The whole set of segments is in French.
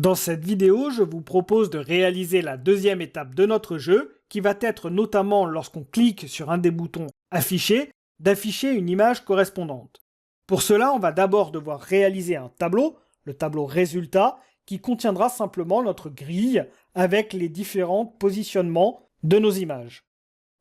Dans cette vidéo, je vous propose de réaliser la deuxième étape de notre jeu, qui va être notamment lorsqu'on clique sur un des boutons afficher, d'afficher une image correspondante. Pour cela, on va d'abord devoir réaliser un tableau, le tableau résultat, qui contiendra simplement notre grille avec les différents positionnements de nos images.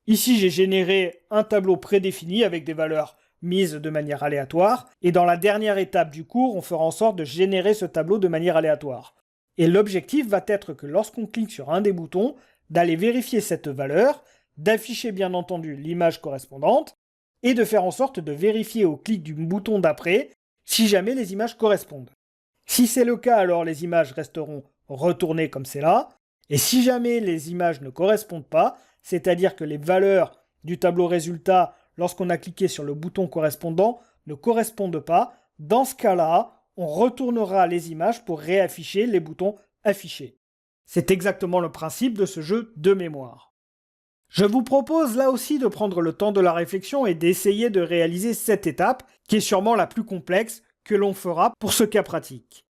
Ici, j'ai généré un tableau prédéfini avec des valeurs mises de manière aléatoire, et dans la dernière étape du cours, on fera en sorte de générer ce tableau de manière aléatoire. Et l'objectif va être que lorsqu'on clique sur un des boutons, d'aller vérifier cette valeur, d'afficher bien entendu l'image correspondante, et de faire en sorte de vérifier au clic du bouton d'après si jamais les images correspondent. Si c'est le cas, alors les images resteront retournées comme c'est là, et si jamais les images ne correspondent pas, c'est-à-dire que les valeurs du tableau résultat, lorsqu'on a cliqué sur le bouton correspondant, ne correspondent pas, dans ce cas-là, on retournera les images pour réafficher les boutons affichés. C'est exactement le principe de ce jeu de mémoire. Je vous propose là aussi de prendre le temps de la réflexion et d'essayer de réaliser cette étape, qui est sûrement la plus complexe que l'on fera pour ce cas pratique.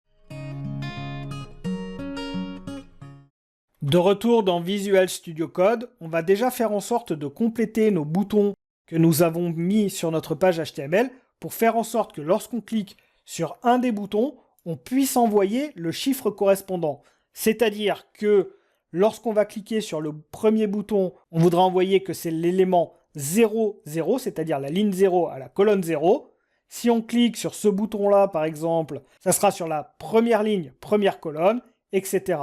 De retour dans Visual Studio Code, on va déjà faire en sorte de compléter nos boutons que nous avons mis sur notre page HTML pour faire en sorte que lorsqu'on clique sur un des boutons, on puisse envoyer le chiffre correspondant. C'est-à-dire que lorsqu'on va cliquer sur le premier bouton, on voudra envoyer que c'est l'élément 0, 0, c'est-à-dire la ligne 0 à la colonne 0. Si on clique sur ce bouton-là, par exemple, ça sera sur la première ligne, première colonne, etc.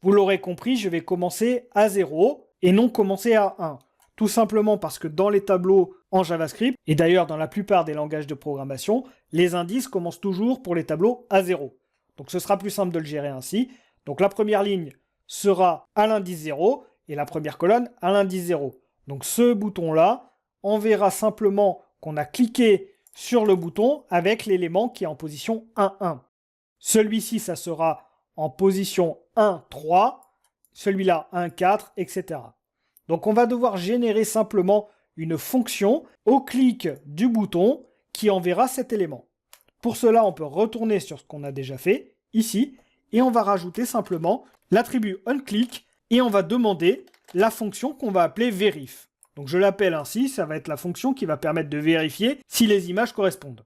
Vous l'aurez compris, je vais commencer à 0 et non commencer à 1. Tout simplement parce que dans les tableaux en JavaScript, et d'ailleurs dans la plupart des langages de programmation, les indices commencent toujours pour les tableaux à 0. Donc ce sera plus simple de le gérer ainsi. Donc la première ligne sera à l'indice 0 et la première colonne à l'indice 0. Donc ce bouton-là enverra simplement qu'on a cliqué sur le bouton avec l'élément qui est en position 1, 1. Celui-ci, ça sera en position 1, 3, celui-là 1, 4, etc. Donc on va devoir générer simplement une fonction au clic du bouton qui enverra cet élément. Pour cela, on peut retourner sur ce qu'on a déjà fait, ici, et on va rajouter simplement l'attribut onClick et on va demander la fonction qu'on va appeler verif. Donc je l'appelle ainsi, ça va être la fonction qui va permettre de vérifier si les images correspondent.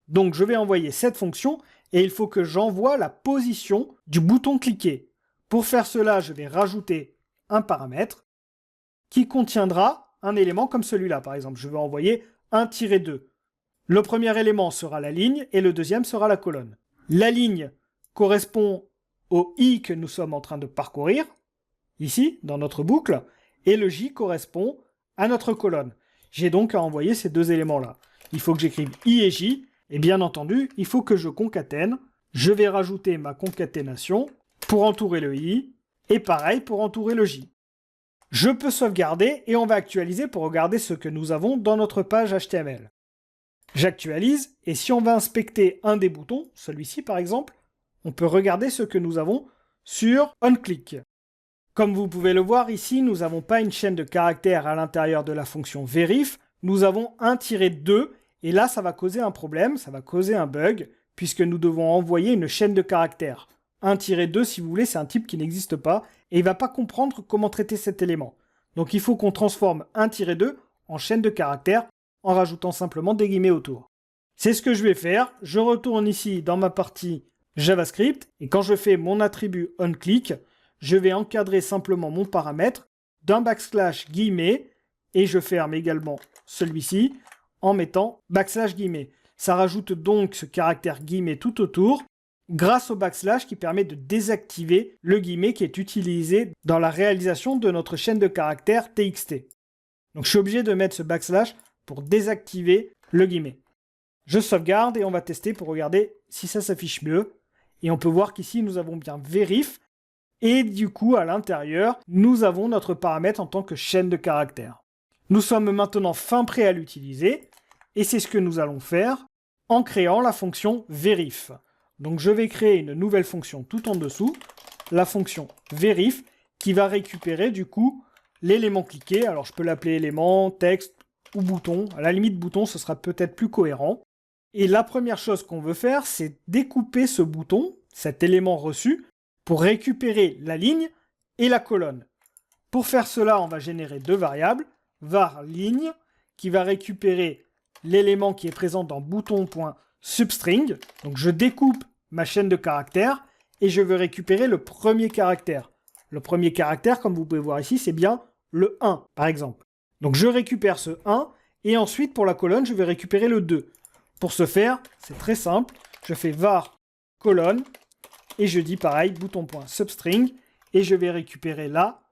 Donc je vais envoyer cette fonction et il faut que j'envoie la position du bouton cliqué. Pour faire cela, je vais rajouter un paramètre qui contiendra un élément comme celui-là. Par exemple, je vais envoyer 1-2. Le premier élément sera la ligne et le deuxième sera la colonne. La ligne correspond au i que nous sommes en train de parcourir, ici, dans notre boucle, et le j correspond à notre colonne. J'ai donc à envoyer ces deux éléments-là. Il faut que j'écrive i et j, et bien entendu, il faut que je concatène. Je vais rajouter ma concaténation pour entourer le i, et pareil pour entourer le j. Je peux sauvegarder et on va actualiser pour regarder ce que nous avons dans notre page HTML. J'actualise et si on va inspecter un des boutons, celui-ci par exemple, on peut regarder ce que nous avons sur onClick. Comme vous pouvez le voir ici, nous n'avons pas une chaîne de caractères à l'intérieur de la fonction verif, nous avons 1-2 et là ça va causer un problème, ça va causer un bug puisque nous devons envoyer une chaîne de caractères. 1-2, si vous voulez, c'est un type qui n'existe pas et il ne va pas comprendre comment traiter cet élément. Donc il faut qu'on transforme 1-2 en chaîne de caractères en rajoutant simplement des guillemets autour. C'est ce que je vais faire. Je retourne ici dans ma partie JavaScript et quand je fais mon attribut onClick, je vais encadrer simplement mon paramètre d'un backslash guillemets et je ferme également celui-ci en mettant backslash guillemets. Ça rajoute donc ce caractère guillemets tout autour grâce au backslash qui permet de désactiver le guillemet qui est utilisé dans la réalisation de notre chaîne de caractères TXT. Donc je suis obligé de mettre ce backslash pour désactiver le guillemet. Je sauvegarde et on va tester pour regarder si ça s'affiche mieux. Et on peut voir qu'ici nous avons bien verif et du coup à l'intérieur nous avons notre paramètre en tant que chaîne de caractères. Nous sommes maintenant fin prêts à l'utiliser et c'est ce que nous allons faire en créant la fonction verif. Donc je vais créer une nouvelle fonction tout en dessous, la fonction verif, qui va récupérer du coup l'élément cliqué. Alors je peux l'appeler élément, texte ou bouton. À la limite bouton, ce sera peut-être plus cohérent. Et la première chose qu'on veut faire, c'est découper ce bouton cet élément reçu, pour récupérer la ligne et la colonne. Pour faire cela, on va générer deux variables, var ligne, qui va récupérer l'élément qui est présent dans bouton.substring. Donc je découpe ma chaîne de caractères et je veux récupérer le premier caractère. Le premier caractère, comme vous pouvez voir ici, c'est bien le 1, par exemple. Donc je récupère ce 1 et ensuite pour la colonne, je vais récupérer le 2. Pour ce faire, c'est très simple. Je fais var colonne et je dis pareil, bouton.substring et je vais récupérer là,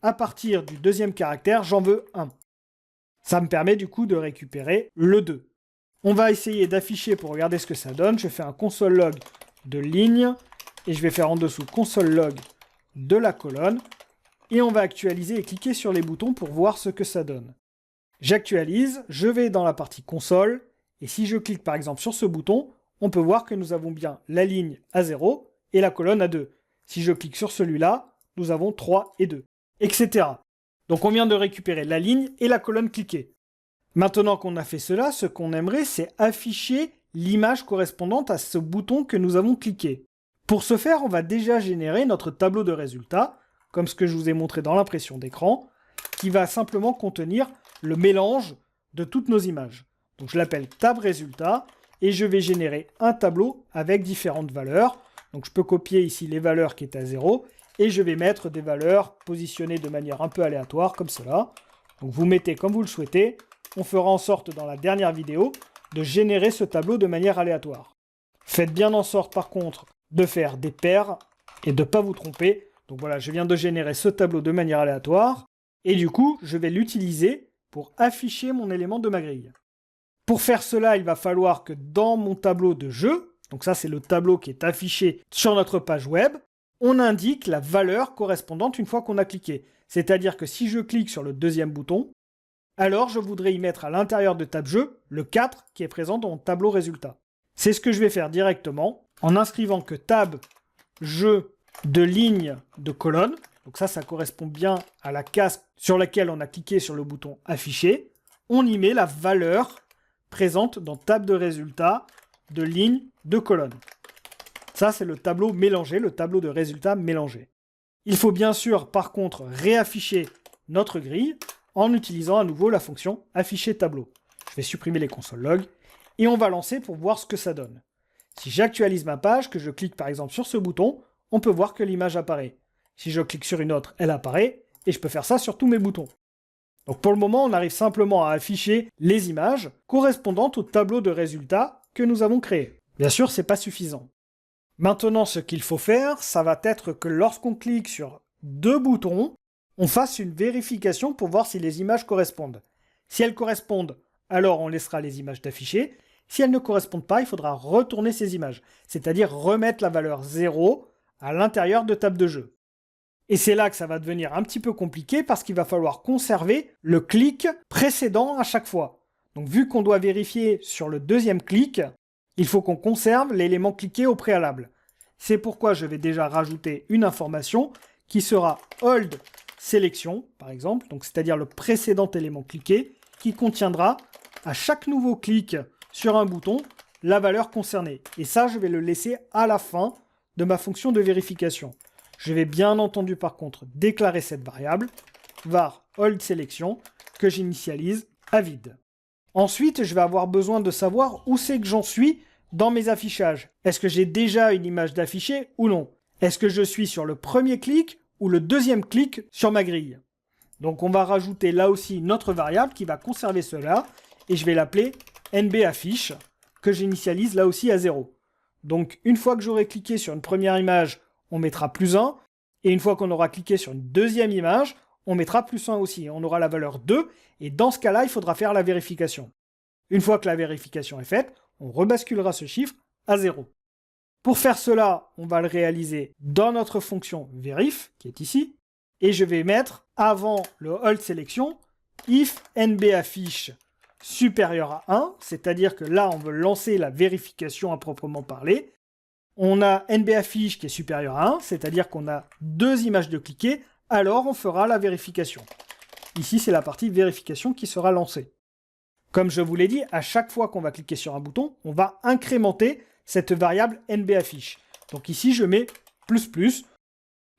à partir du deuxième caractère, j'en veux 1. Ça me permet du coup de récupérer le 2. On va essayer d'afficher pour regarder ce que ça donne. Je fais un console log de ligne et je vais faire en dessous console log de la colonne. Et on va actualiser et cliquer sur les boutons pour voir ce que ça donne. J'actualise, je vais dans la partie console et si je clique par exemple sur ce bouton, on peut voir que nous avons bien la ligne à 0 et la colonne à 2. Si je clique sur celui-là, nous avons 3 et 2, etc. Donc on vient de récupérer la ligne et la colonne cliquée. Maintenant qu'on a fait cela, ce qu'on aimerait, c'est afficher l'image correspondante à ce bouton que nous avons cliqué. Pour ce faire, on va déjà générer notre tableau de résultats, comme ce que je vous ai montré dans l'impression d'écran, qui va simplement contenir le mélange de toutes nos images. Donc je l'appelle tab résultat, et je vais générer un tableau avec différentes valeurs. Donc je peux copier ici les valeurs qui étaient à 0, et je vais mettre des valeurs positionnées de manière un peu aléatoire, comme cela. Donc vous mettez comme vous le souhaitez. On fera en sorte dans la dernière vidéo de générer ce tableau de manière aléatoire. Faites bien en sorte par contre de faire des paires et de ne pas vous tromper. Donc voilà, je viens de générer ce tableau de manière aléatoire. Et du coup, je vais l'utiliser pour afficher mon élément de ma grille. Pour faire cela, il va falloir que dans mon tableau de jeu, donc ça c'est le tableau qui est affiché sur notre page web, on indique la valeur correspondante une fois qu'on a cliqué. C'est-à-dire que si je clique sur le deuxième bouton, alors je voudrais y mettre à l'intérieur de tab jeu le 4 qui est présent dans mon tableau résultat. C'est ce que je vais faire directement en inscrivant que tab jeu de ligne de colonne. Donc ça correspond bien à la case sur laquelle on a cliqué sur le bouton afficher. On y met la valeur présente dans tab de résultat de ligne de colonne. Ça, c'est le tableau mélangé, le tableau de résultats mélangé. Il faut bien sûr, par contre, réafficher notre grille en utilisant à nouveau la fonction afficher tableau. Je vais supprimer les console log et on va lancer pour voir ce que ça donne. Si j'actualise ma page, que je clique par exemple sur ce bouton, on peut voir que l'image apparaît. Si je clique sur une autre, elle apparaît et je peux faire ça sur tous mes boutons. Donc pour le moment, on arrive simplement à afficher les images correspondantes au tableau de résultats que nous avons créé. Bien sûr, ce n'est pas suffisant. Maintenant, ce qu'il faut faire, ça va être que lorsqu'on clique sur deux boutons, on fasse une vérification pour voir si les images correspondent. Si elles correspondent, alors on laissera les images d'afficher. Si elles ne correspondent pas, il faudra retourner ces images, c'est-à-dire remettre la valeur 0 à l'intérieur de table de jeu. Et c'est là que ça va devenir un petit peu compliqué parce qu'il va falloir conserver le clic précédent à chaque fois. Donc vu qu'on doit vérifier sur le deuxième clic, il faut qu'on conserve l'élément cliqué au préalable. C'est pourquoi je vais déjà rajouter une information qui sera hold sélection, par exemple, donc c'est-à-dire le précédent élément cliqué, qui contiendra à chaque nouveau clic sur un bouton la valeur concernée. Et ça, je vais le laisser à la fin de ma fonction de vérification. Je vais bien entendu par contre déclarer cette variable, var hold sélection, que j'initialise à vide. Ensuite, je vais avoir besoin de savoir où c'est que j'en suis dans mes affichages. Est-ce que j'ai déjà une image d'affiché ou non? Est-ce que je suis sur le premier clic ou le deuxième clic sur ma grille? Donc on va rajouter là aussi notre variable qui va conserver cela et je vais l'appeler nbaffiche que j'initialise là aussi à 0. Donc une fois que j'aurai cliqué sur une première image, on mettra +1 et une fois qu'on aura cliqué sur une deuxième image, on mettra +1 aussi. On aura la valeur 2 et dans ce cas-là, il faudra faire la vérification. Une fois que la vérification est faite, on rebasculera ce chiffre à 0. Pour faire cela, on va le réaliser dans notre fonction verif, qui est ici, et je vais mettre avant le hold sélection, if nbaffiche supérieur à 1, c'est-à-dire que là, on veut lancer la vérification à proprement parler. On a nbaffiche qui est supérieur à 1, c'est-à-dire qu'on a deux images de cliquer, alors on fera la vérification. Ici, c'est la partie vérification qui sera lancée. Comme je vous l'ai dit, à chaque fois qu'on va cliquer sur un bouton, on va incrémenter cette variable nbaffiche. Donc ici, je mets ++,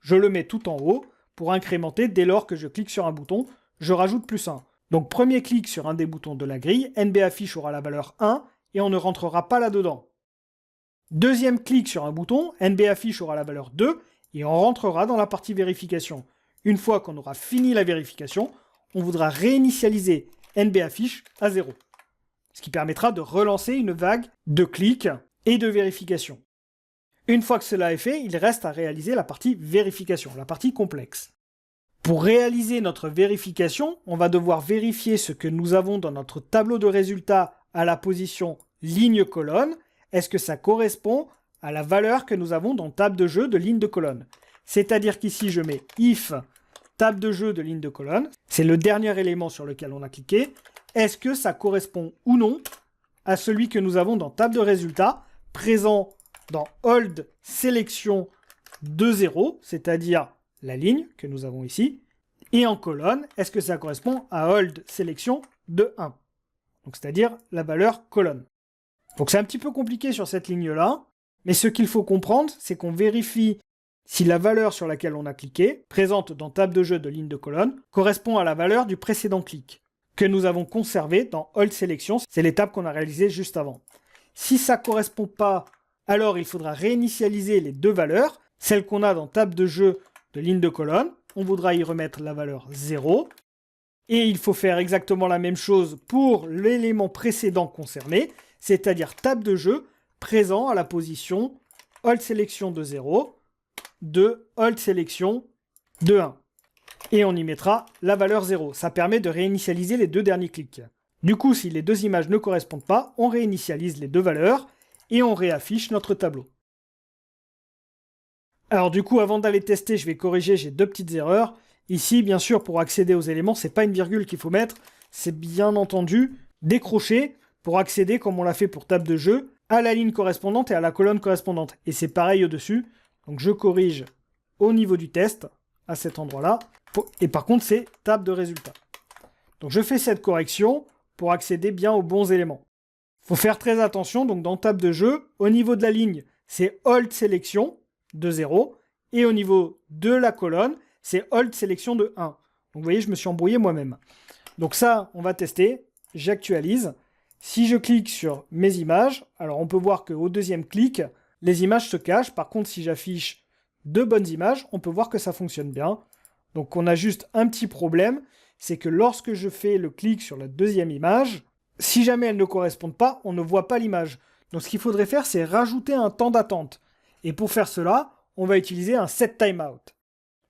je le mets tout en haut pour incrémenter dès lors que je clique sur un bouton, je rajoute +1. Donc premier clic sur un des boutons de la grille, NBAffiche aura la valeur 1 et on ne rentrera pas là-dedans. Deuxième clic sur un bouton, NBAffiche aura la valeur 2 et on rentrera dans la partie vérification. Une fois qu'on aura fini la vérification, on voudra réinitialiser NBAffiche à 0. Ce qui permettra de relancer une vague de clics et de vérification. Une fois que cela est fait, il reste à réaliser la partie vérification, la partie complexe. Pour réaliser notre vérification, on va devoir vérifier ce que nous avons dans notre tableau de résultats à la position ligne-colonne. Est-ce que ça correspond à la valeur que nous avons dans table de jeu de ligne de colonne? C'est-à-dire qu'ici, je mets if table de jeu de ligne de colonne. C'est le dernier élément sur lequel on a cliqué. Est-ce que ça correspond ou non à celui que nous avons dans table de résultats, présent dans hold sélection de 0, c'est-à-dire la ligne que nous avons ici, et en colonne, est-ce que ça correspond à hold sélection de 1, donc c'est-à-dire la valeur colonne. Donc c'est un petit peu compliqué sur cette ligne-là, mais ce qu'il faut comprendre, c'est qu'on vérifie si la valeur sur laquelle on a cliqué, présente dans table de jeu de ligne de colonne, correspond à la valeur du précédent clic, que nous avons conservé dans hold sélection, c'est l'étape qu'on a réalisée juste avant. Si ça ne correspond pas, alors il faudra réinitialiser les deux valeurs, celle qu'on a dans table de jeu de ligne de colonne, on voudra y remettre la valeur 0, et il faut faire exactement la même chose pour l'élément précédent concerné, c'est-à-dire table de jeu présent à la position hold sélection de 0, de hold sélection de 1. Et on y mettra la valeur 0. Ça permet de réinitialiser les deux derniers clics. Du coup, si les deux images ne correspondent pas, on réinitialise les deux valeurs et on réaffiche notre tableau. Alors du coup, avant d'aller tester, je vais corriger, j'ai deux petites erreurs. Ici, bien sûr, pour accéder aux éléments, c'est pas une virgule qu'il faut mettre, c'est bien entendu décrocher pour accéder, comme on l'a fait pour table de jeu, à la ligne correspondante et à la colonne correspondante. Et c'est pareil au-dessus. Donc je corrige au niveau du test, à cet endroit-là. Et par contre, c'est table de résultats. Donc je fais cette correction pour accéder bien aux bons éléments. Il faut faire très attention, donc dans table de jeu, au niveau de la ligne, c'est hold sélection de 0, et au niveau de la colonne, c'est hold sélection de 1. Donc vous voyez, je me suis embrouillé moi-même. Donc ça, on va tester. J'actualise. Si je clique sur mes images, alors on peut voir qu'au deuxième clic, les images se cachent. Par contre, si j'affiche deux bonnes images, on peut voir que ça fonctionne bien. Donc on a juste un petit problème, c'est que lorsque je fais le clic sur la deuxième image, si jamais elles ne correspondent pas, on ne voit pas l'image. Donc ce qu'il faudrait faire, c'est rajouter un temps d'attente. Et pour faire cela, on va utiliser un setTimeout.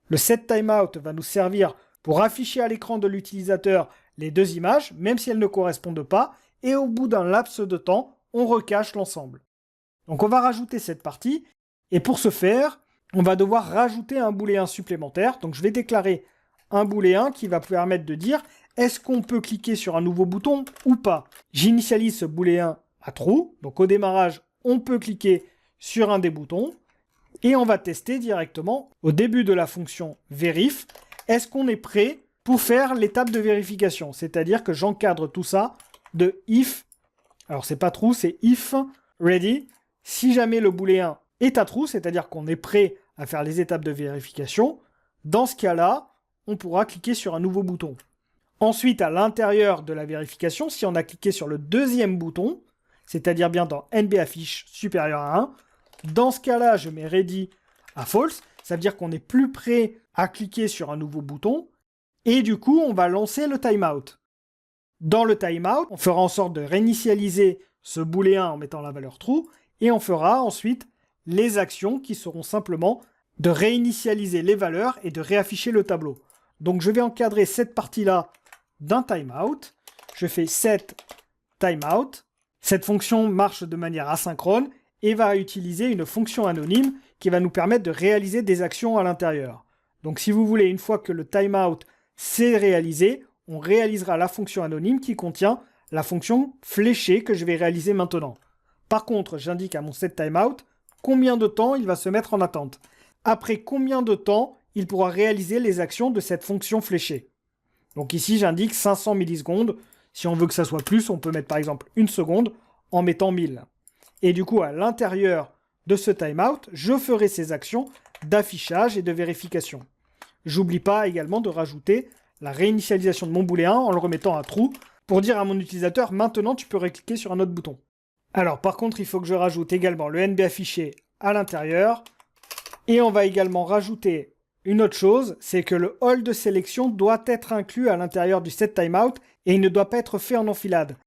Le setTimeout va nous servir pour afficher à l'écran de l'utilisateur les deux images, même si elles ne correspondent pas, et au bout d'un laps de temps, on recache l'ensemble. Donc on va rajouter cette partie, et pour ce faire, on va devoir rajouter un booléen supplémentaire. Donc je vais déclarer un booléen qui va permettre de dire est-ce qu'on peut cliquer sur un nouveau bouton ou pas. J'initialise ce booléen à true, donc au démarrage, on peut cliquer sur un des boutons, et on va tester directement au début de la fonction verif, est-ce qu'on est prêt pour faire l'étape de vérification, c'est-à-dire que j'encadre tout ça de if, alors c'est pas true, c'est if ready, si jamais le booléen est à true, c'est-à-dire qu'on est prêt à faire les étapes de vérification, dans ce cas-là, on pourra cliquer sur un nouveau bouton. Ensuite, à l'intérieur de la vérification, si on a cliqué sur le deuxième bouton, c'est-à-dire bien dans NBAffiche supérieur à 1, dans ce cas-là, je mets ready à false, ça veut dire qu'on n'est plus prêt à cliquer sur un nouveau bouton, et du coup, on va lancer le timeout. Dans le timeout, on fera en sorte de réinitialiser ce booléen en mettant la valeur true, et on fera ensuite les actions qui seront simplement de réinitialiser les valeurs et de réafficher le tableau. Donc je vais encadrer cette partie-là d'un timeout. Je fais set timeout. Cette fonction marche de manière asynchrone et va utiliser une fonction anonyme qui va nous permettre de réaliser des actions à l'intérieur. Donc si vous voulez, une fois que le timeout s'est réalisé, on réalisera la fonction anonyme qui contient la fonction fléchée que je vais réaliser maintenant. Par contre, j'indique à mon setTimeout combien de temps il va se mettre en attente. Après combien de temps il pourra réaliser les actions de cette fonction fléchée. Donc ici, j'indique 500 millisecondes. Si on veut que ça soit plus, on peut mettre par exemple 1 seconde en mettant 1000. Et du coup, à l'intérieur de ce timeout, je ferai ces actions d'affichage et de vérification. J'oublie pas également de rajouter la réinitialisation de mon booléen en le remettant à true pour dire à mon utilisateur maintenant tu peux recliquer sur un autre bouton. Alors par contre il faut que je rajoute également le NB affiché à l'intérieur et on va également rajouter une autre chose, c'est que le hold de sélection doit être inclus à l'intérieur du setTimeout et il ne doit pas être fait en enfilade.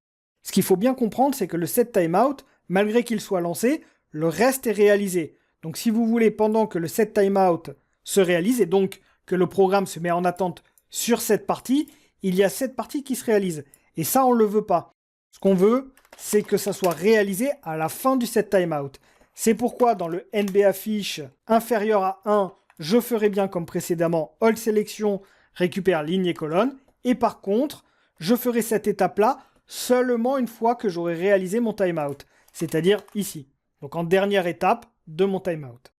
Ce qu'il faut bien comprendre, c'est que le setTimeout, malgré qu'il soit lancé, le reste est réalisé. Donc si vous voulez, pendant que le setTimeout se réalise et donc que le programme se met en attente sur cette partie, il y a cette partie qui se réalise. Et ça, on ne le veut pas. Ce qu'on veut, c'est que ça soit réalisé à la fin du setTimeout. C'est pourquoi dans le NBAffiche inférieur à 1, je ferai bien comme précédemment hold sélection, récupère ligne et colonne. Et par contre, je ferai cette étape-là seulement une fois que j'aurai réalisé mon timeout, c'est-à-dire ici. Donc en dernière étape de mon timeout.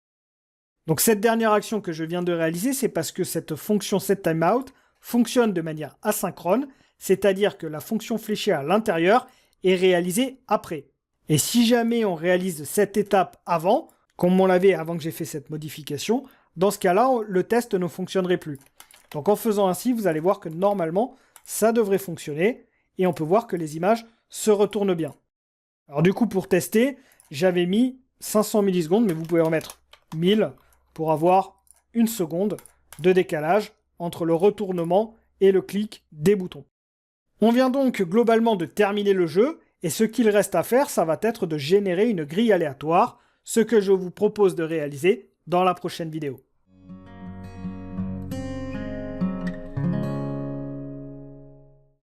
Donc cette dernière action que je viens de réaliser, c'est parce que cette fonction setTimeout fonctionne de manière asynchrone, c'est-à-dire que la fonction fléchée à l'intérieur est réalisée après. Et si jamais on réalise cette étape avant, comme on l'avait avant que j'ai fait cette modification, dans ce cas-là, le test ne fonctionnerait plus. Donc en faisant ainsi, vous allez voir que normalement, ça devrait fonctionner et on peut voir que les images se retournent bien. Alors du coup, pour tester, j'avais mis 500 millisecondes, mais vous pouvez en mettre 1000 pour avoir une seconde de décalage entre le retournement et le clic des boutons. On vient donc globalement de terminer le jeu et ce qu'il reste à faire, ça va être de générer une grille aléatoire, ce que je vous propose de réaliser dans la prochaine vidéo.